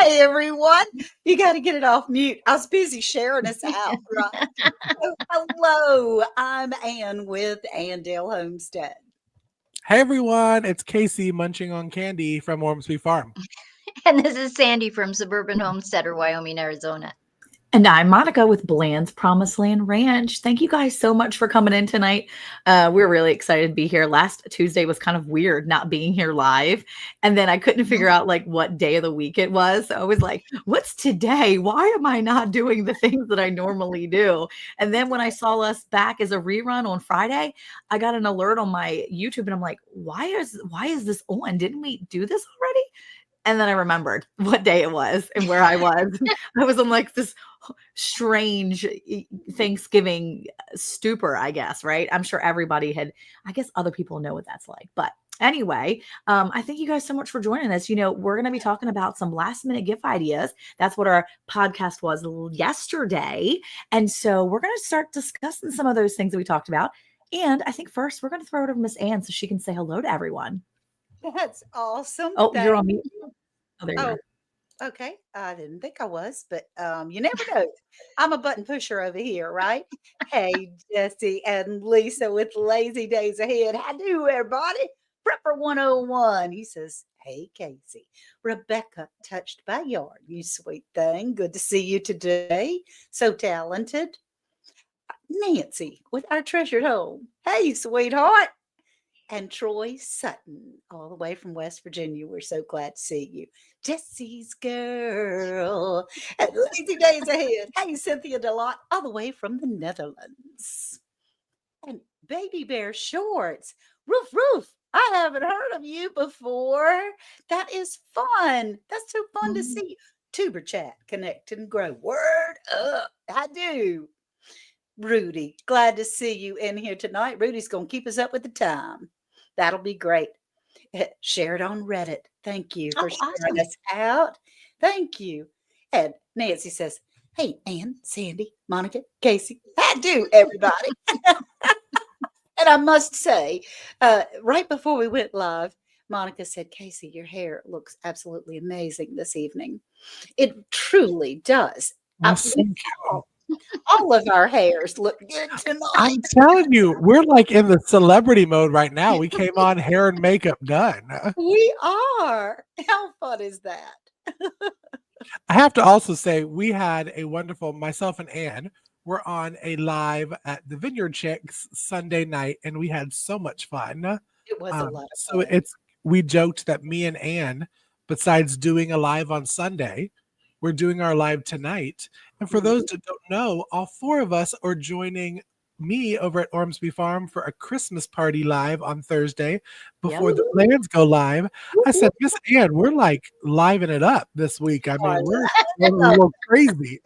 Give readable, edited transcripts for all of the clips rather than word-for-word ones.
Hey, everyone. You got to get it off mute. I was busy sharing us out, right? So, hello. I'm Ann with Yall Homestead. Hey everyone, it's Casey munching on candy from Ormsby Farm. And this is Sandy from Suburban Homesteader, Wyoming, Arizona. And I'm Monica with Bland's Promised Land Ranch. Thank you guys so much for coming in tonight. We're really excited to be here. Last Tuesday was kind of weird not being here live. And then I couldn't figure out like what day of the week it was. So I was like, what's today? Why am I not doing the things that I normally do? And then when I saw us back as a rerun on Friday, I got an alert on my YouTube and I'm like, why is this on? Didn't we do this already? And then I remembered what day it was and where I was. I was in like this strange Thanksgiving stupor, I guess, right? I'm sure everybody I guess other people know what that's like. But anyway, I thank you guys so much for joining us. We're going to be talking about some last minute gift ideas. That's what our podcast was yesterday. And so we're going to start discussing some of those things that we talked about. And I think first we're going to throw it over to Miss Ann so she can say hello to everyone. That's awesome. Oh, you're on mute. Oh, there you are. Okay. I didn't think I was, but you never know. I'm a button pusher over here, right? Hey, Jesse and Lisa with Lazy Days Ahead. How do, everybody? Prepper 101. He says, hey, Casey. Rebecca, touched by yard. You sweet thing. Good to see you today. So talented. Nancy with our treasured home. Hey, sweetheart. And Troy Sutton, all the way from West Virginia. We're so glad to see you. Jesse's girl. And Lazy Days Ahead. Hey, Cynthia Delot, all the way from the Netherlands. And Baby Bear Shorts. Roof. I haven't heard of you before. That is fun. That's so fun to see. Tuber Chat, connect and grow. Word up. I do. Rudy, glad to see you in here tonight. Rudy's going to keep us up with the time. That'll be great. Share it on Reddit. Thank you for sharing us out. Thank you. And Nancy says, hey, Ann, Sandy, Monica, Casey. I do, everybody. And I must say, right before we went live, Monica said, Casey, your hair looks absolutely amazing this evening. It truly does. All of our hairs look good tonight. I'm telling you, we're like in the celebrity mode right now. We came on hair and makeup done. We are. How fun is that? I have to also say we had a wonderful, myself and Ann were on a live at the Vineyard Chicks Sunday night, and we had so much fun. It was a lot of fun. So we joked that me and Ann, besides doing a live on Sunday, we're doing our live tonight. And for those that don't know, all four of us are joining me over at Ormsby Farm for a Christmas party live on Thursday before the plans go live. I said, Miss Ann, we're like living it up this week. I mean, we're a little crazy.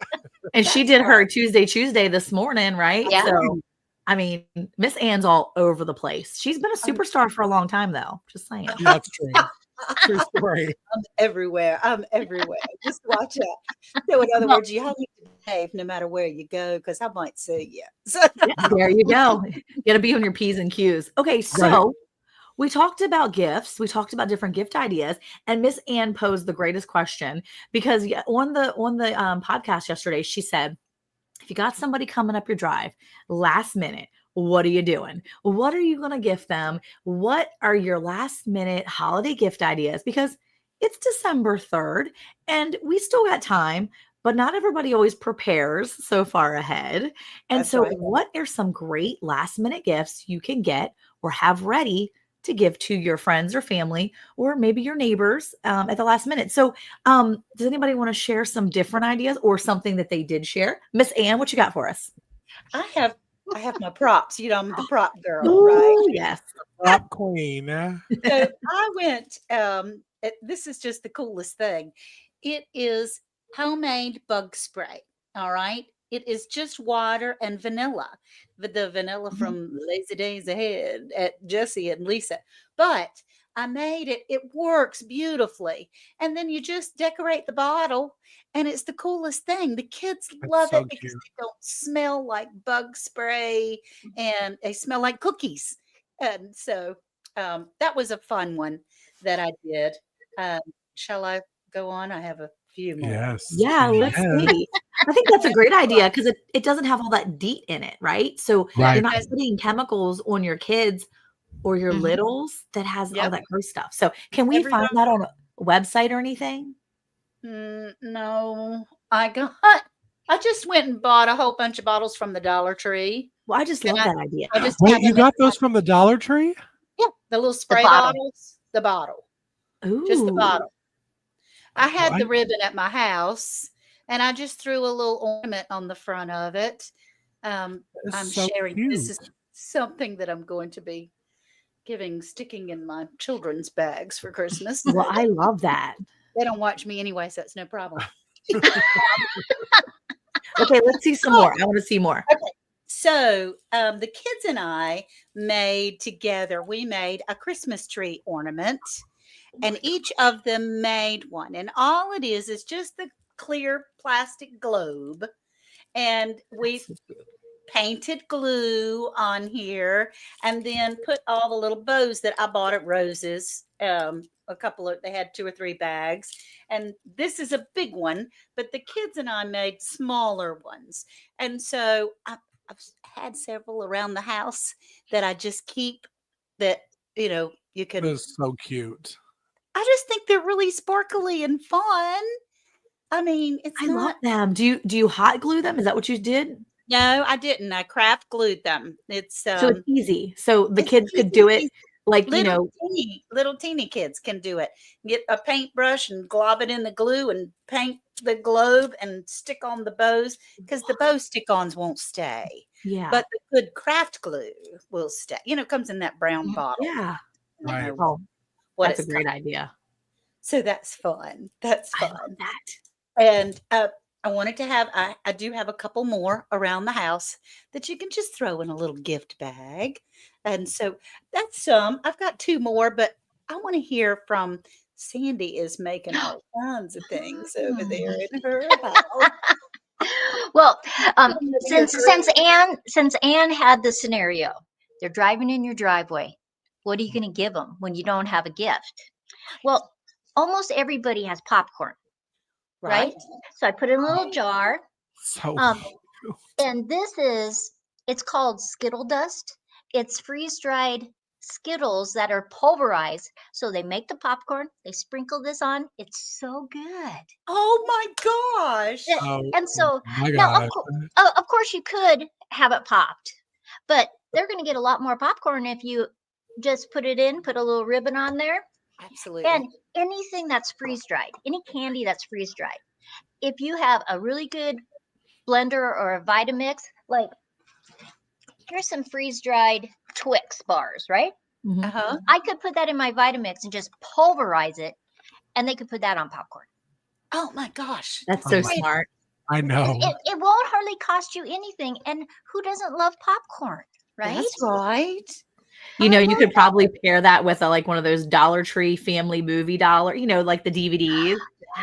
And she did her Tuesday this morning, right? Yeah. So, I mean, Miss Ann's all over the place. She's been a superstar for a long time, though. Just saying. That's true. True story. I'm everywhere. Just watch out. So in other words, you have to behave no matter where you go, because I might see you. So there you go. You got to be on your P's and Q's. Okay, so we talked about gifts. We talked about different gift ideas, and Miss Ann posed the greatest question because on the podcast yesterday, she said, if you got somebody coming up your drive last minute, what are you doing? What are you going to gift them? What are your last minute holiday gift ideas? Because it's December 3rd and we still got time, but not everybody always prepares so far ahead. And what are some great last minute gifts you can get or have ready to give to your friends or family, or maybe your neighbors at the last minute? So does anybody want to share some different ideas or something that they did share? Miss Ann, what you got for us? I have my props. I'm the prop girl, Ooh, right? Yes. Prop queen. So I went, this is just the coolest thing. It is homemade bug spray. All right. It is just water and vanilla. The vanilla from Lazy Days Ahead at Jesse and Lisa. But I made it. It works beautifully. And then you just decorate the bottle, and it's the coolest thing. The kids love it because they don't smell like bug spray and they smell like cookies. And so that was a fun one that I did. Shall I go on? I have a few more. Yes. Yeah, let's Yes. see. I think that's a great idea because it doesn't have all that DEET in it, right? So Right. you're not putting chemicals on your kids or your Mhm. littles that has all Yep. that gross stuff. So can we find that on a website or anything? No, I just went and bought a whole bunch of bottles from the Dollar Tree. Well, I just And love that idea. I just Wait, have you them in got those from the Dollar Tree? yeah, the little spray bottle. bottles, the bottle, Ooh. just the bottle. I had I- the ribbon at my house, and I just threw a little ornament on the front of it. I'm It's so sharing. This is cute. something that I'm going to be sticking in my children's bags for Christmas. Well, I love that. They don't watch me anyway, so it's no problem. Okay, let's see some more. I want to see more. So the kids and I we made a Christmas tree ornament, and each of them made one. And all it is just the clear plastic globe. And we painted glue on here and then put all the little bows that I bought at Rose's. They had 2 or 3 bags, and this is a big one, but the kids and I made smaller ones. And so I've had several around the house that I just keep that, you can. That's so cute. I just think they're really sparkly and fun. I mean, I love them. Do you hot glue them? Is that what you did? No, I didn't. I craft glued them. It's So it's easy. So the it's kids could do it easy. like, Little teeny kids can do it. Get a paintbrush and glob it in the glue and paint the globe and stick on the bows, because the bow stick-ons won't stay. yeah. But the good craft glue will stay. It comes in that brown bottle. Yeah. I don't Right. know Oh, what that's a it's great called. idea. So that's fun. That's I fun. love that. And I wanted to have, I do have a couple more around the house that you can just throw in a little gift bag. And so that's some. I've got 2 more, but I want to hear from Sandy is making all kinds of things over there in her house. Well, You're since Anne had the scenario, they're driving in your driveway. What are you going to give them when you don't have a gift? Well, almost everybody has popcorn, right? So I put it in a little jar, So and it's called Skittle dust. It's freeze-dried Skittles that are pulverized. So they make the popcorn, they sprinkle this on. It's so good. Oh my gosh. And so my now, God. of course, you could have it popped, but they're going to get a lot more popcorn if you just put a little ribbon on there. Absolutely. And anything that's freeze dried, any candy that's freeze dried. If you have a really good blender or a Vitamix, like here's some freeze dried Twix bars, right? Mhm. Uh-huh. I could put that in my Vitamix and just pulverize it, and they could put that on popcorn. Oh my gosh. That's so Oh my- smart. I know. It won't hardly cost you anything. And who doesn't love popcorn, right? That's right. You could probably pair that with like one of those Dollar Tree family movie dollar, like the DVDs.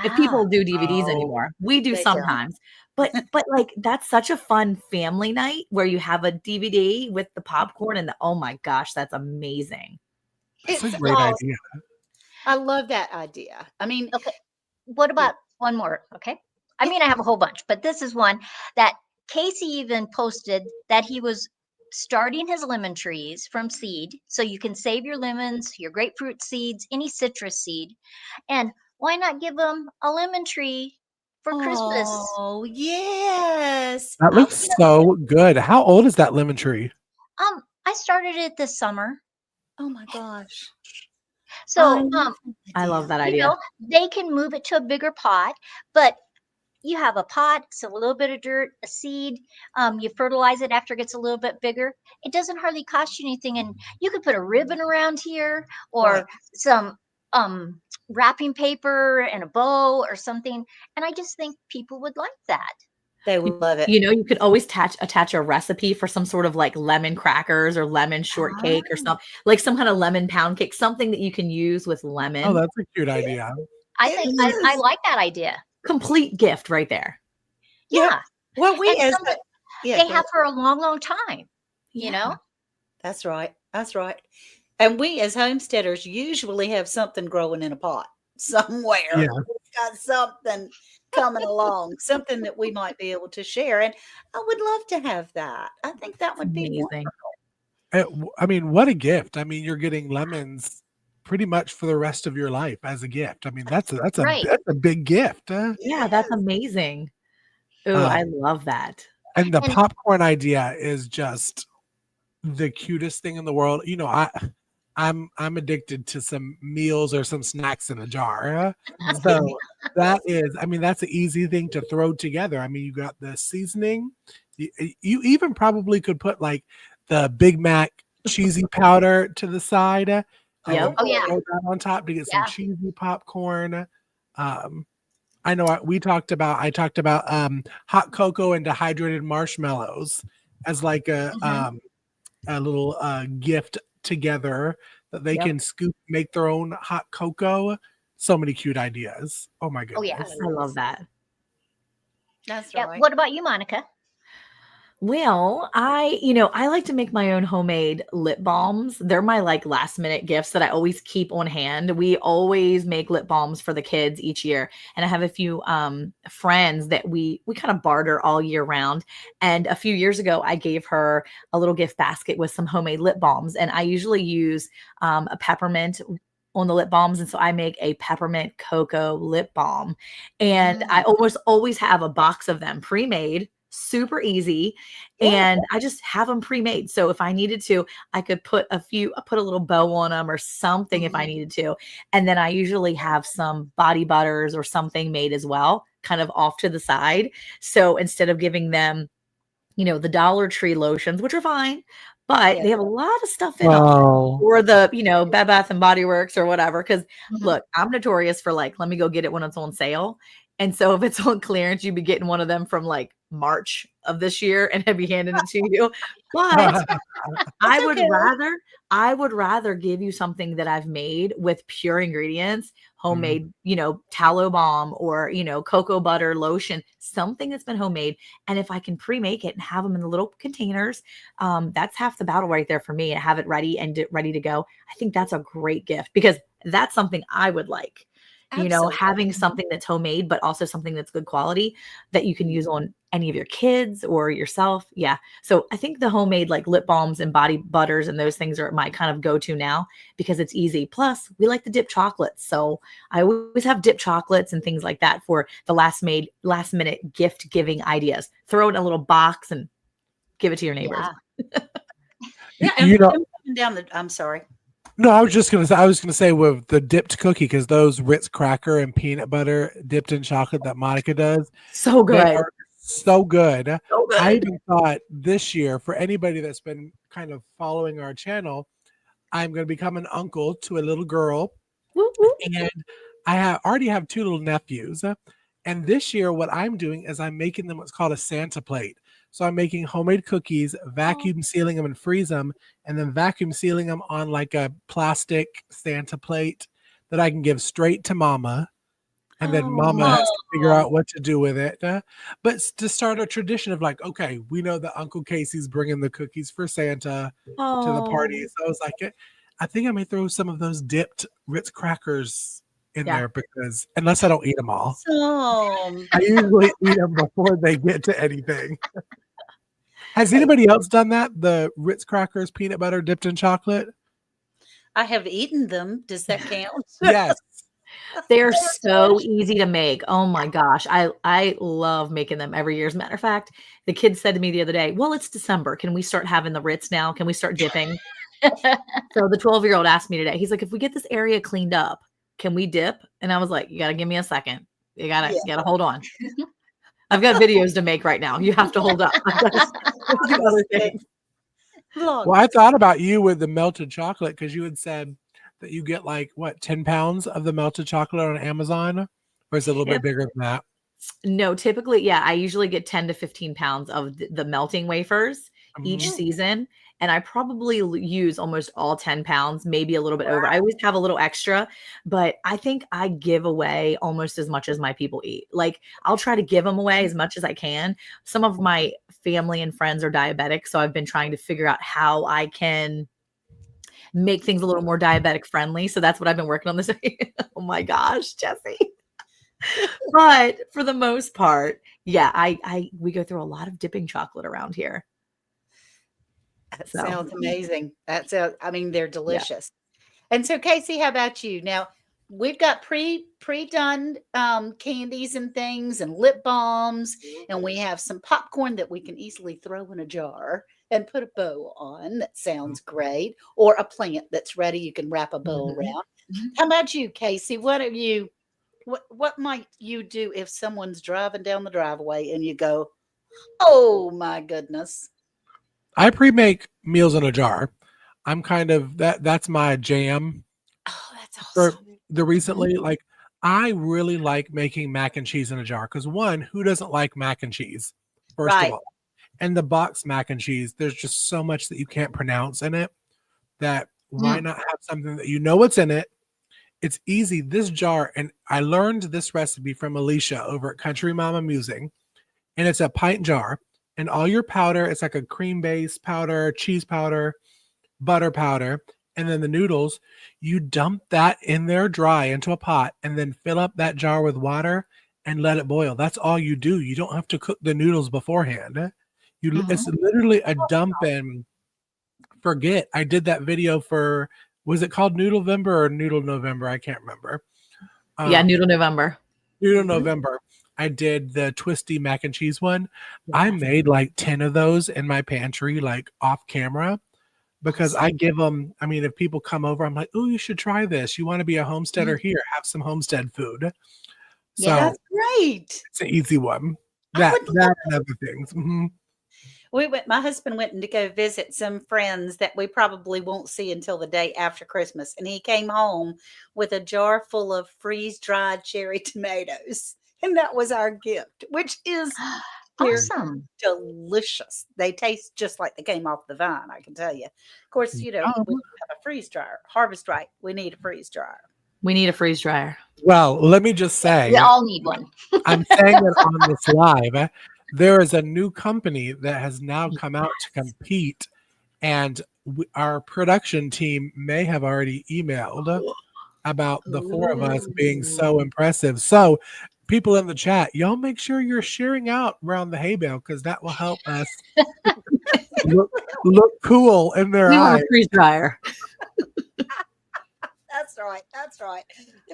If people do DVDs Oh. anymore, we do They don't. sometimes. But like that's such a fun family night where you have a DVD with the popcorn and oh my gosh, that's amazing. That's a It's great awesome. idea. I love that idea. I mean, Okay. What about one more? Okay. I mean, I have a whole bunch, but this is one that Casey even posted that he was starting his lemon trees from seed. So you can save your lemons, your grapefruit seeds, any citrus seed. And why not give them a lemon tree for Christmas? oh yes. That looks so good. How old is that lemon tree? I started it this summer. Oh my gosh. So I love that you idea. know, they can move it to a bigger pot, but you have a pot, so a little bit of dirt, a seed, you fertilize it after it gets a little bit bigger. It doesn't hardly cost you anything. And you could put a ribbon around here or Right. some wrapping paper and a bow or something. And I just think people would like that. They would love it. You could always attach a recipe for some sort of like lemon crackers or lemon shortcake or something, like some kind of lemon pound cake, something that you can use with lemon. Oh, that's a cute idea. I think I like that idea. Complete gift right there. Yeah. Well, we And as something yeah, they go have ahead. for a long, long time, you know? That's right. That's right. And we as homesteaders usually have something growing in a pot somewhere. Yeah. got something coming along, something that we might be able to share. And I would love to have that. I think that It's would be amazing. I mean, what a gift. I mean, you're getting lemons pretty much for the rest of your life as a gift. I mean, Right. that's a big gift. Yeah, that's amazing. Oh, I Um, love that. and the And popcorn idea is just the cutest thing in the world. You know, I'm addicted to some meals or some snacks in a jar. So that is, I mean, that's an easy thing to throw together. I mean, you got the seasoning. You even probably could put like the Big Mac cheesy powder to the side and Yep. then oh yeah, throw that on top to get some yeah. cheesy popcorn. Um, I know I talked about hot cocoa and dehydrated marshmallows as like Hmm. a little gift together that they Yep. can scoop, make their own hot cocoa. So many cute ideas. Oh my Oh yeah, goodness. I love that. That's yeah. right. What about you, Monica? Well, I like to make my own homemade lip balms. They're my like last minute gifts that I always keep on hand. We always make lip balms for the kids each year. And I have a few friends that we kind of barter all year round. And a few years ago, I gave her a little gift basket with some homemade lip balms. And I usually use a peppermint on the lip balms. And so I make a peppermint cocoa lip balm. And I almost always have a box of them pre-made, super easy, Yeah. and I just have them pre-made. So if I needed to, I could put put a little bow on them or something if I Mhm. needed to. And then I usually have some body butters or something made as well, kind of off to the side. So instead of giving them, the Dollar Tree lotions, which are fine, but Yeah. they have a lot of stuff in them. Oh, Or the, Bed Bath and Body Works or whatever. Because Hmm. look, I'm notorious for like, let me go get it when it's on sale. And so if it's on clearance, you'd be getting one of them from like March of this year and I'd be handing it to you. But I That's would okay. rather give you something that I've made with pure ingredients, Mm. homemade, tallow balm or, cocoa butter lotion, something that's been homemade. And if I can pre-make it and have them in the little containers, that's half the battle right there for me. And have it ready and ready to go. I think that's a great gift because that's something I would like. Absolutely. Having something that's homemade, but also something that's good quality that you can use on any of your kids or yourself. Yeah. So I think the homemade like lip balms and body butters and those things are my kind of go-to now because it's easy. Plus, we like to dip chocolates. So I always have dip chocolates and things like that for the last minute gift giving ideas. Throw it in a little box and give it to your neighbors. Yeah. Yeah. And You for know, them coming down I'm sorry. no, I was gonna say with the dipped cookie because those Ritz cracker and peanut butter dipped in chocolate that Monica does, So they good. are so good. So I good. even thought this year, for anybody that's been kind of following our channel, I'm going to become an uncle to a little girl, Woo, woo. and already have two little nephews. And this year, what I'm doing is I'm making them what's called a Santa plate. So I'm making homemade cookies, vacuum sealing them and freeze them, and then vacuum sealing them on like a plastic Santa plate that I can give straight to mama. And then mama has to figure Oh, out what to do with it. But to start a tradition of like, okay, we know that Uncle Casey's bringing the cookies for Santa to the party. Oh, So I was like, I think I may throw some of those dipped Ritz crackers in yeah. there because unless I don't eat them all, awesome. I usually eat them before they get to anything. Has Hey, anybody else done that? The Ritz crackers, peanut butter dipped in chocolate? I have eaten them. Does that count? Yes. They're so easy to make. Oh my gosh. I love making them every year. As a matter of fact, the kids said to me the other day, well, it's December. Can we start having the Ritz now? Can we start dipping? So the 12-year-old asked me today, he's like, if we get this area cleaned up, can we dip? And I was like, you got to give me a second. You Yeah. gotta hold on. I've got videos to make right now. You have to hold up. I've got to do other things. Vlog. Well, I thought about you with the melted chocolate because you had said that you get like what 10 pounds of the melted chocolate on Amazon, or is it a little bit bigger than that? No, typically, yeah, I usually get 10 to 15 pounds of the melting wafers each Mhm. season. And I probably use almost all 10 pounds, maybe a little bit over. I always have a little extra, but I think I give away almost as much as my people eat. Like I'll try to give them away as much as I can. Some of my family and friends are diabetic. So I've been trying to figure out how I can make things a little more diabetic friendly. So that's what I've been working on this. Oh my gosh, Jesse. But for the most part, yeah, we go through a lot of dipping chocolate around here. That So sounds amazing. That sounds, I mean, they're yeah. delicious. And so, Casey, how about you? Now, we've got pre-done candies and things and lip balms, and we have some popcorn that we can easily throw in a jar and put a bow on. That sounds great. Or a plant that's ready, you can wrap a bow Mhm. around. Mhm. How about you, Casey? What might you do if someone's driving down the driveway and you go, "Oh my goodness." I pre-make meals in a jar. I'm kind of that's my jam. Oh, that's For awesome. the recently, like I really like making mac and cheese in a jar because one, who doesn't like mac and cheese? First of Right. all, and the box mac and cheese, there's just so much that you can't pronounce in it that why Mm. not have something that you know what's in it? It's easy. This jar, and I learned this recipe from Alicia over at Country Mama Musing, and it's a pint jar, and all your powder, it's like a cream base powder, cheese powder, butter powder, and then the noodles, you dump that in there dry into a pot and then fill up that jar with water and let it boil. That's all you do. You don't have to cook the noodles beforehand. It's Mhm. literally a dump and forget. I did that video for, was it called Noodle November or Noodle November? I can't remember. Yeah, Um, Noodle November. Noodle Mhm. November. I did the twisty mac and cheese one. I Yeah. made like 10 of those in my pantry, like off camera, because Awesome. I give them, I mean, if people come over, I'm like, oh, you should try this. You want to be a homesteader? Mhm. Here, have some homestead food. Yeah. So That's great. it's an easy one. I That would love that and other things. Mhm. my husband went in to go visit some friends that we probably won't see until the day after Christmas. And he came home with a jar full of freeze-dried cherry tomatoes. And that was our gift, which is they're Awesome. delicious. They taste just like they came off the vine, I can tell you. Of course, we Um, don't have a freeze dryer. Harvest right. We need a freeze dryer. We need a freeze dryer. well, let me just We say, all need one. I'm saying it on this live. There is a new company that has now come out to compete, and our production team may have already emailed about the four of us being so Ooh. impressive. So, people in the chat, y'all make sure you're sharing out around the hay bale because that will help us look look cool in their We want eyes. a freeze dryer. That's right. That's right.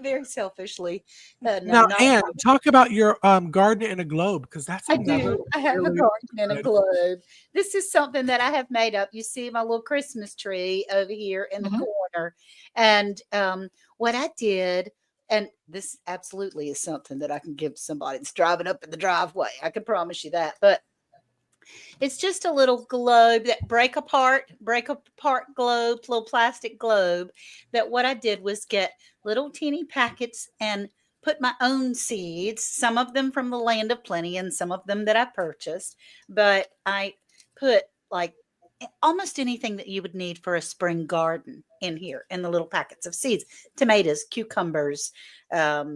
Very selfishly. No, Now, not Anne, talk about your garden in a globe because that's I another do. I have a really garden and a good. globe. This is something that I have made up. You see my little Christmas tree over here in the Mhm. corner. And what I did, and this absolutely is something that I can give to somebody that's driving up in the driveway. I can promise you that. But it's just a little globe that break apart globe, little plastic globe. That what I did was get little teeny packets and put my own seeds, some of them from the Land of Plenty and some of them that I purchased. But I put like almost anything that you would need for a spring garden in here in the little packets of seeds: tomatoes, cucumbers,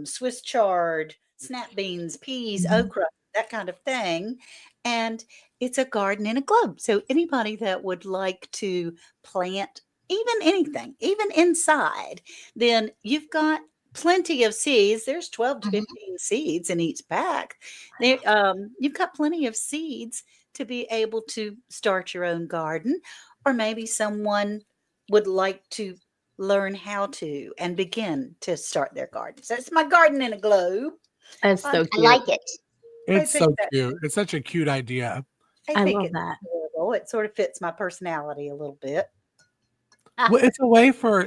Swiss chard, snap beans, peas, Mhm. okra, that kind of thing. And it's a garden in a globe. So anybody that would like to plant even anything, even inside, then you've got plenty of seeds. There's 12 to Mhm. 15 seeds in each pack. There, you've got plenty of seeds to be able to start your own garden, or maybe someone would like to learn how to and begin to start their garden. So it's my garden in a globe. That's I, so I cute. like it. I It's think so cute. It's such a cute idea. I I think love it's that. adorable. It sort of fits my personality a little bit. Well, it's a way for,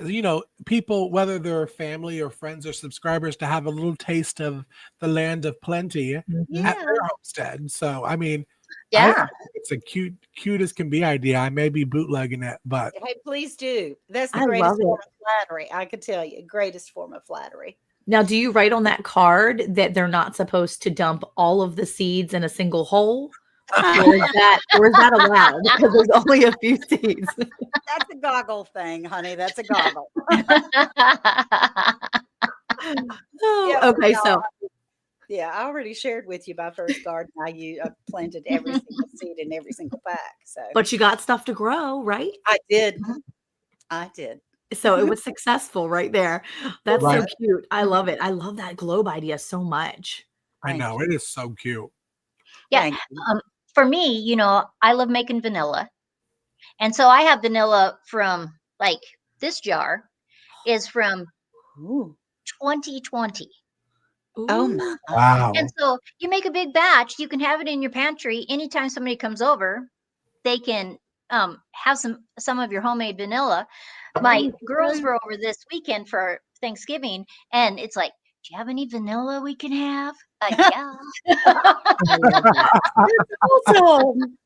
people, whether they're family or friends or subscribers, to have a little taste of the land of plenty at Mhm. Yeah. their homestead. So, I mean, I Yeah. think it's a cute as can be idea. I may be bootlegging it, but Hey, please do. That's the I love greatest it. form of flattery. I can tell you, greatest form of flattery. Now, do you write on that card that they're not supposed to dump all of the seeds in a single hole? Or is that allowed because there's only a few seeds? That's a goggle thing, honey. That's a goggle. Oh, Yeah, okay. no, So yeah. I already shared with you my first garden. I planted every single seed in every single pack. So but you got stuff to grow, right? I did. Mhm. I did. So it was successful right there. That's Right. so cute. I love it. I love that globe idea so much. I know. It is so cute. Yeah. Thank you. For me, I love making vanilla. And so I have vanilla from like this jar is from Ooh. 2020. Oh Ooh. my. Wow. And so you make a big batch, you can have it in your pantry. Anytime somebody comes over, they can have some of your homemade vanilla. My girls were over this weekend for Thanksgiving, and it's like, do you have any vanilla we can have? Yeah. I love that. Awesome.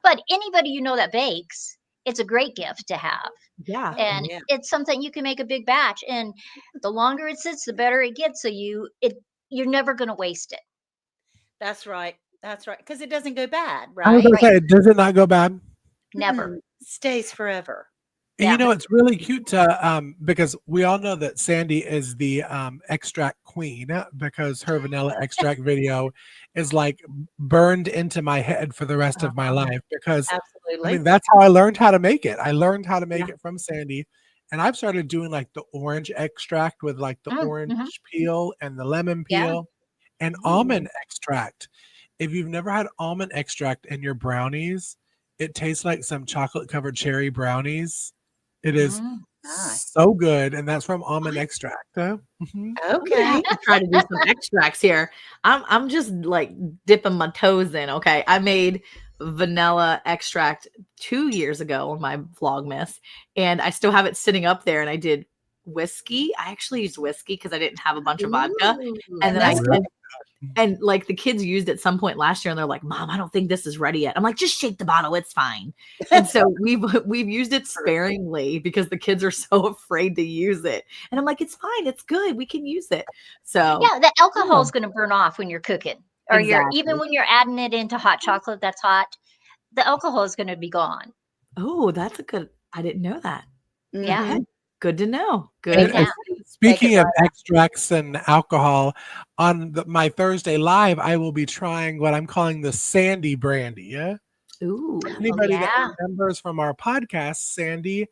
But anybody that bakes, it's a great gift to have. Yeah. And Yeah. it's something you can make a big batch, and the longer it sits, the better it gets. So you're never going to waste it. That's right. That's right. Because it doesn't go bad, I was right? going to say, does it not go bad? Never. Stays forever. And Yeah. it's really cute to because we all know that Sandy is the extract queen because her vanilla extract video is like burned into my head for the rest of my life because Absolutely. that's how I learned how to make it. I learned how to make it from Sandy, and I've started doing like the orange extract with like the orange peel and the lemon peel and almond extract. If you've never had almond extract in your brownies, it tastes like some chocolate covered cherry brownies. It is so good, and that's from almond extract. Okay. I'm gonna have to try to do some extracts here. I'm just like dipping my toes in. Okay, I made vanilla extract 2 years ago on my Vlogmas, and I still have it sitting up there. And I did whiskey. I actually used whiskey because I didn't have a bunch of vodka, and then and like the kids used it at some point last year, and they're like, "Mom, I don't think this is ready yet." I'm like, "Just shake the bottle; it's fine." And so we've used it sparingly because the kids are so afraid to use it. And I'm like, "It's fine; it's good. We can use it." So Yeah, the alcohol is going to burn off when you're cooking, or even exactly. when you're adding it into hot chocolate that's hot. The alcohol is going to be gone. Oh, that's a good. I didn't know that. Yeah. Okay. Good to know. And, Good. and speaking of extracts and alcohol, on my Thursday live, I will be trying what I'm calling the Sandy brandy. Yeah. Ooh. Anybody that remembers from our podcast, Sandy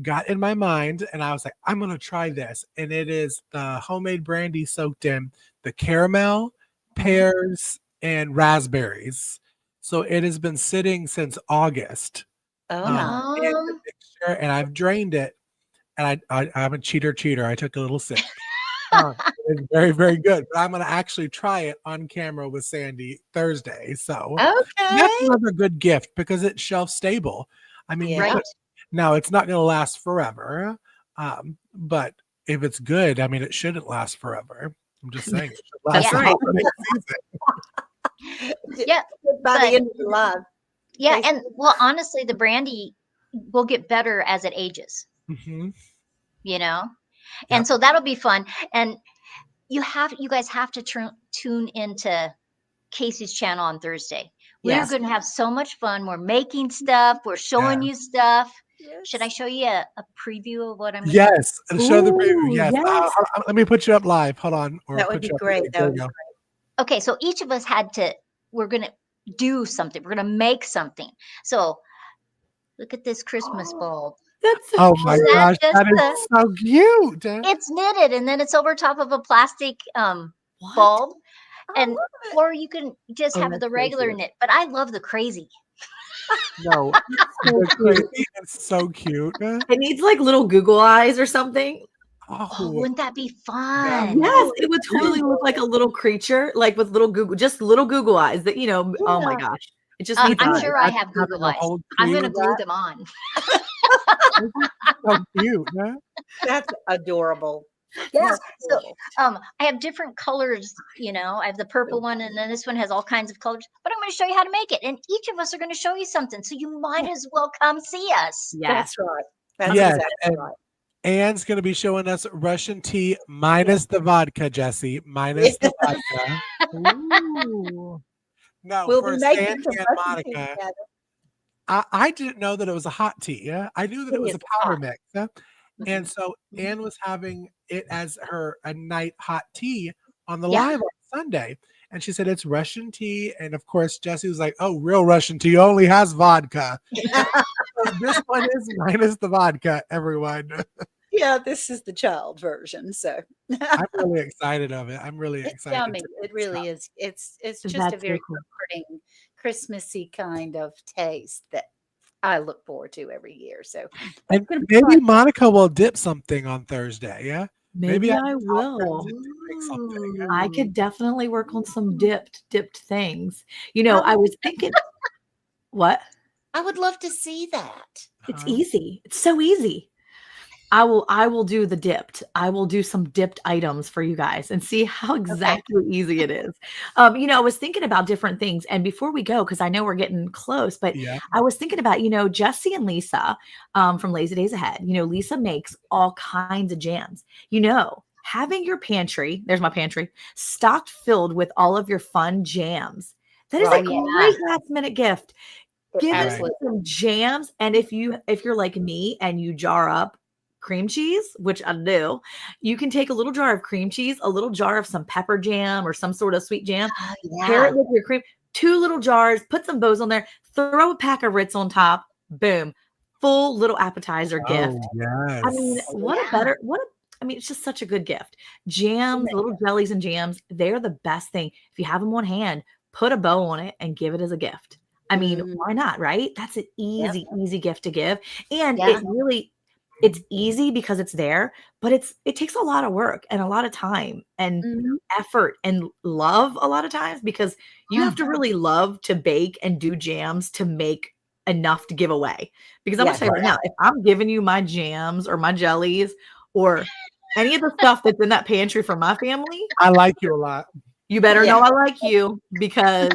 got in my mind, and I was like, I'm gonna try this. And it is the homemade brandy soaked in the caramel, pears, and raspberries. So it has been sitting since August in the mixture, and I've drained it. And I'm a cheater. I took a little sip. It's very, very good. But I'm going to actually try it on camera with Sandy Thursday. So that's another good gift because it's shelf stable. I mean, now it's not going to last forever. But if it's good, I mean, it shouldn't last forever. I'm just saying. It should last That's right. Yeah. By the end of the live. Yeah. And well, honestly, the brandy will get better as it ages. And so that'll be fun. And you guys have to tune into Casey's channel on Thursday. We're going to have so much fun. We're making stuff. We're showing you stuff. Should I show you a preview of what I'm going to do? Show the preview. Yes. Let me put you up live. Hold on. That would be great. That would be great. Okay. So each of us we're going to do something. We're going to make something. So look at this Christmas bulb. Oh my gosh, that is so cute. It's knitted, and then it's over top of a plastic bulb, and or you can just have the regular knit. But I love the crazy. No, the crazy is so cute. It needs like little Google eyes or something. Oh, wouldn't that be fun? Yes, it would totally look like a little creature, like with little Google eyes. That oh my gosh, it just needs. I'm sure I have Google eyes. I'm going to glue them on. So cute, huh? That's adorable. Yeah. So I have different colors, I have the purple one, and then this one has all kinds of colors. But I'm going to show you how to make it. And each of us are going to show you something. So you might as well come see us. That's right. That's exactly right. Anne's going to be showing us Russian tea minus the vodka, Jesse. Minus the vodka. Ooh. No, we'll for be Sandy making and Monica. I didn't know that it was a hot tea. Yeah, I knew that it was a powder mix. Yeah? And so Anne was having it as a night hot tea on the live on Sunday. and she said it's Russian tea. And of course, Jesse was like, "Oh, real Russian tea only has vodka." So this one is minus the vodka, everyone. Yeah, this is the child version. So I'm really excited of it. I'm really it's excited. yummy. It really is. It's just a That's so very cool. comforting, Christmassy kind of taste that I look forward to every year. So And it's gonna be maybe fun. Monica will dip something on Thursday. Yeah. Maybe I I can talk her will. into doing something. I could definitely work on some dipped things. I I would, was thinking, what? I would love to see that. It's Huh? easy. It's so easy. I will do the dipped. I will do some dipped items for you guys and see how Okay. exactly easy it is. I was thinking about different things. And before we go, because I know we're getting close, but Yeah. I was thinking about, Jesse and Lisa from Lazy Days Ahead. Lisa makes all kinds of jams. Having your pantry, there's my pantry, stocked filled with all of your fun jams. That is a Right. great last minute gift. Give us Right. some jams. And if you're like me and you jar up cream cheese, which I do, you can take a little jar of cream cheese, a little jar of some pepper jam or some sort of sweet jam, Oh, pair yeah. it with your cream, 2 little jars, put some bows on there, throw a pack of Ritz on top, boom, full little appetizer gift. Oh, I mean, yes. it's just such a good gift. Jams, little jellies and jams, they're the best thing. If you have them on hand, put a bow on it and give it as a gift. I mean, Mhm. why not, right? That's an Yep. easy gift to give. And Yeah. it's easy because it's there, but it takes a lot of work and a lot of time and Mhm. effort and love a lot of times, because you have to really love to bake and do jams to make enough to give away. Because I'm gonna Yeah. say right now, if I'm giving you my jams or my jellies or any of the stuff that's in that pantry for my family, I like you a lot. you better Yeah. know I like you, because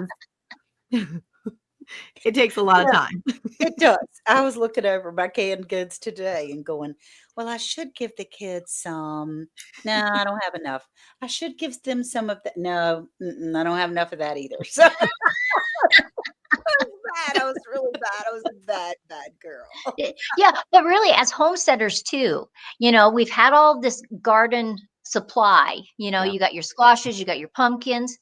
it takes a lot of Yeah. time. It does. I was looking over my canned goods today and going, well, I should give the kids some. No, I don't have enough. I should give them some of that. No, I don't have enough of that either. So I was bad. I was really bad. I was a bad girl. Yeah, but really, as homesteaders too, we've had all this garden supply. Yeah. You got your squashes, you got your pumpkins.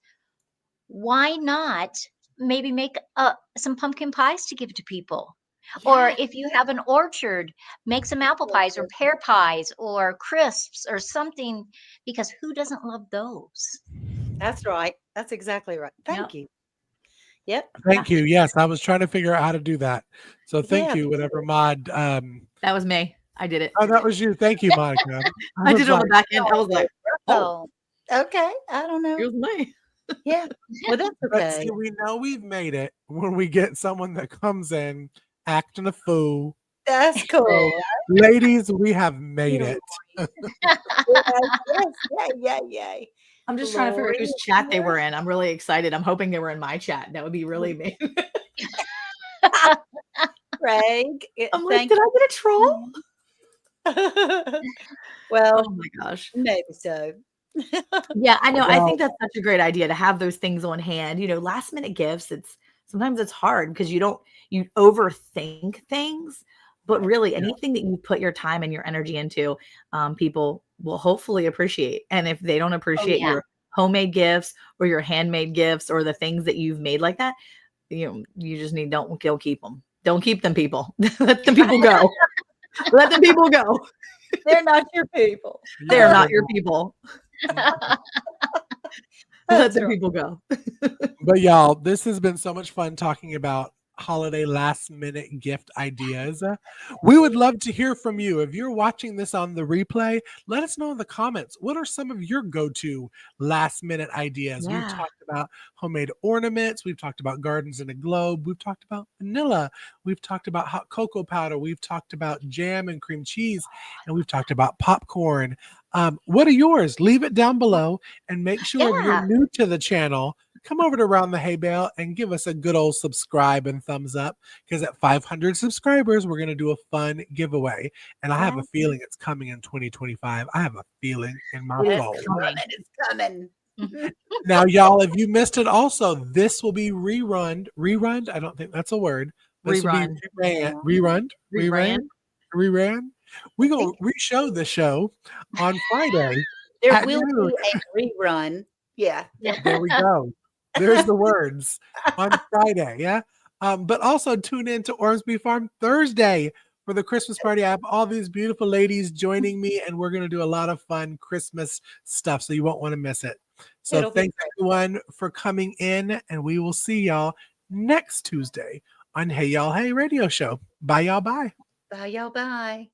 Why not maybe make some pumpkin pies to give to people? Or Yeah. if you have an orchard, make some apple pies or pear pies or crisps or something, because who doesn't love those? That's right. That's exactly right. Yep. Thank you. Yep. Thank you. Yes, I was trying to figure out how to do that. So thank Yeah. you, whatever mod. That was me. I did it. Oh, that was you. Thank you, Monica. I did it on the back end. I was like, oh, Oh, okay. I don't know. here's me. Yeah. Well, that's But okay. see, we know we've made it when we get someone that comes in acting a fool. That's cool. So, ladies, we have made it. Yes, yes, yay. I'm just trying to figure out whose chat they Gloria. were in. I'm really excited. I'm hoping they were in my chat. That would be really me. Craig, I'm like, thank did I get a troll? you. Well, Oh my gosh. maybe so. Yeah, I know. I Well, think that's such a great idea to have those things on hand. Last minute gifts, sometimes it's hard because you overthink things, but really yeah, anything that you put your time and your energy into, people will hopefully appreciate. And if they don't Oh, appreciate yeah. your homemade gifts or your handmade gifts or the things that you've made like that, you just don't go keep them. Don't keep them, people. Let the people go. Let the people go. They're not your people. They're yeah, not they your don't. people. Let That's the right. people go. But y'all, this has been so much fun talking about holiday last minute gift ideas. We would love to hear from you. If you're watching this on the replay, let us know in the comments. What are some of your go-to last minute ideas? We've Yeah. talked about homemade ornaments. We've talked about gardens in a globe. We've talked about vanilla. We've talked about hot cocoa powder. We've talked about jam and cream cheese. And we've talked about popcorn. What are yours? Leave it down below, and make sure if you're Yeah. new to the channel, come over to Round the Hay Bale and give us a good old subscribe and thumbs up, because at 500 subscribers, we're going to do a fun giveaway. And I have a feeling it's coming in 2025. I have a feeling in my It is soul. coming. It's coming. Now, y'all, if you missed it also, this will be rerun. Rerun? I don't think that's a word. This will Rerun. be rerun. We're going to re-show the show on Friday There at will noon. be a rerun. Yeah. There we go. There's the words on Friday. Yeah. But also tune in to Ormsby Farm Thursday for the Christmas party. I have all these beautiful ladies joining me, and we're going to do a lot of fun Christmas stuff. So you won't want to miss it. So It'll be thanks everyone for coming in, and we will see y'all next Tuesday on Hey Y'all Hey Radio Show. Bye, y'all. Bye. Bye, y'all. Bye.